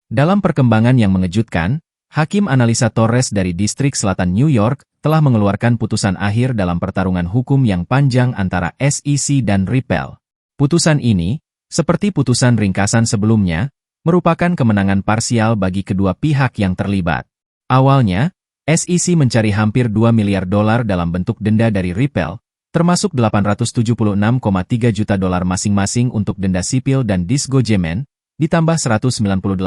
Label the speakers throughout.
Speaker 1: Dalam perkembangan yang mengejutkan, Hakim Analisa Torres dari Distrik Selatan New York telah mengeluarkan putusan akhir dalam pertarungan hukum yang panjang antara SEC dan Ripple. Putusan ini, seperti putusan ringkasan sebelumnya, merupakan kemenangan parsial bagi kedua pihak yang terlibat. Awalnya, SEC mencari hampir $2 miliar dalam bentuk denda dari Ripple, termasuk $876,3 juta masing-masing untuk denda sipil dan disgorgement, ditambah $198,15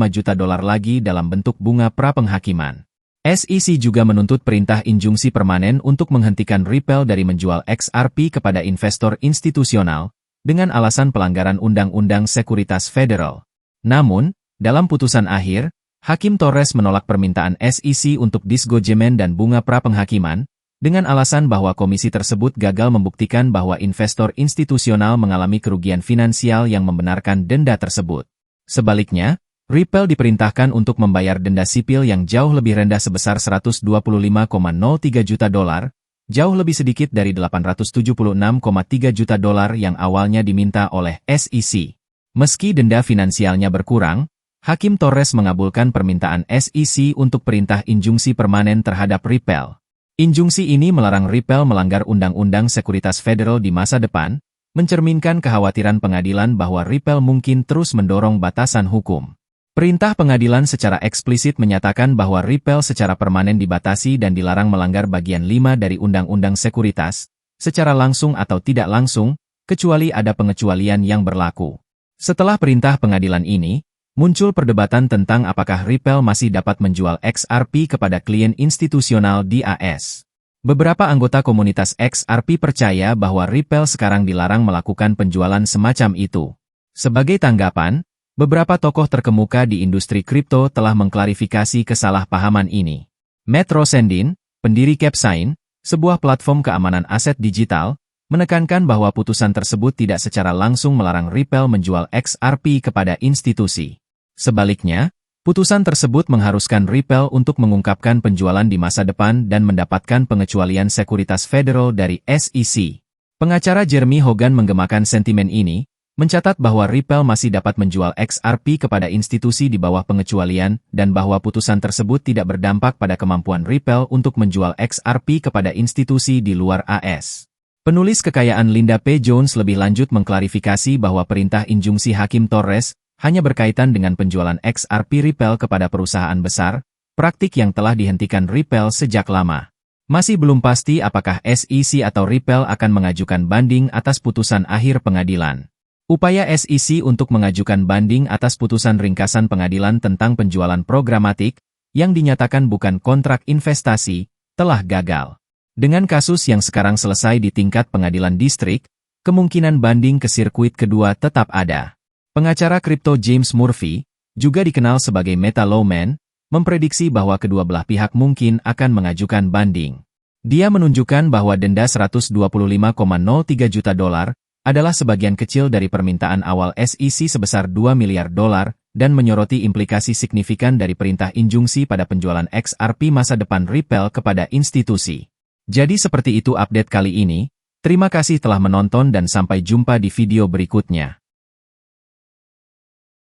Speaker 1: juta lagi dalam bentuk bunga pra-penghakiman. SEC juga menuntut perintah injungsi permanen untuk menghentikan Ripple dari menjual XRP kepada investor institusional, dengan alasan pelanggaran Undang-Undang Sekuritas Federal. Namun, dalam putusan akhir, Hakim Torres menolak permintaan SEC untuk disgorgement dan bunga pra-penghakiman, dengan alasan bahwa komisi tersebut gagal membuktikan bahwa investor institusional mengalami kerugian finansial yang membenarkan denda tersebut. Sebaliknya, Ripple diperintahkan untuk membayar denda sipil yang jauh lebih rendah sebesar $125,03 juta, jauh lebih sedikit dari $876,3 juta yang awalnya diminta oleh SEC. Meski denda finansialnya berkurang, Hakim Torres mengabulkan permintaan SEC untuk perintah injungsi permanen terhadap Ripple. Injungsi ini melarang Ripple melanggar Undang-Undang Sekuritas Federal di masa depan, mencerminkan kekhawatiran pengadilan bahwa Ripple mungkin terus mendorong batasan hukum. Perintah pengadilan secara eksplisit menyatakan bahwa Ripple secara permanen dibatasi dan dilarang melanggar bagian 5 dari Undang-Undang Sekuritas, secara langsung atau tidak langsung, kecuali ada pengecualian yang berlaku. Setelah perintah pengadilan ini, muncul perdebatan tentang apakah Ripple masih dapat menjual XRP kepada klien institusional di AS. Beberapa anggota komunitas XRP percaya bahwa Ripple sekarang dilarang melakukan penjualan semacam itu. Sebagai tanggapan, beberapa tokoh terkemuka di industri kripto telah mengklarifikasi kesalahpahaman ini. Matt Rosendin, pendiri Capsign, sebuah platform keamanan aset digital, menekankan bahwa putusan tersebut tidak secara langsung melarang Ripple menjual XRP kepada institusi. Sebaliknya, putusan tersebut mengharuskan Ripple untuk mengungkapkan penjualan di masa depan dan mendapatkan pengecualian sekuritas federal dari SEC. Pengacara Jeremy Hogan menggemakan sentimen ini, mencatat bahwa Ripple masih dapat menjual XRP kepada institusi di bawah pengecualian dan bahwa putusan tersebut tidak berdampak pada kemampuan Ripple untuk menjual XRP kepada institusi di luar AS. Penulis kekayaan Linda P. Jones lebih lanjut mengklarifikasi bahwa perintah injungsi Hakim Torres hanya berkaitan dengan penjualan XRP Ripple kepada perusahaan besar, praktik yang telah dihentikan Ripple sejak lama. Masih belum pasti apakah SEC atau Ripple akan mengajukan banding atas putusan akhir pengadilan. Upaya SEC untuk mengajukan banding atas putusan ringkasan pengadilan tentang penjualan programatik, yang dinyatakan bukan kontrak investasi, telah gagal. Dengan kasus yang sekarang selesai di tingkat pengadilan distrik, kemungkinan banding ke sirkuit kedua tetap ada. Pengacara kripto James Murphy, juga dikenal sebagai Meta Lawman, memprediksi bahwa kedua belah pihak mungkin akan mengajukan banding. Dia menunjukkan bahwa denda $125,03 juta adalah sebagian kecil dari permintaan awal SEC sebesar $2 miliar dan menyoroti implikasi signifikan dari perintah injungsi pada penjualan XRP masa depan Ripple kepada institusi. Jadi seperti itu update kali ini, terima kasih telah menonton dan sampai jumpa di video berikutnya.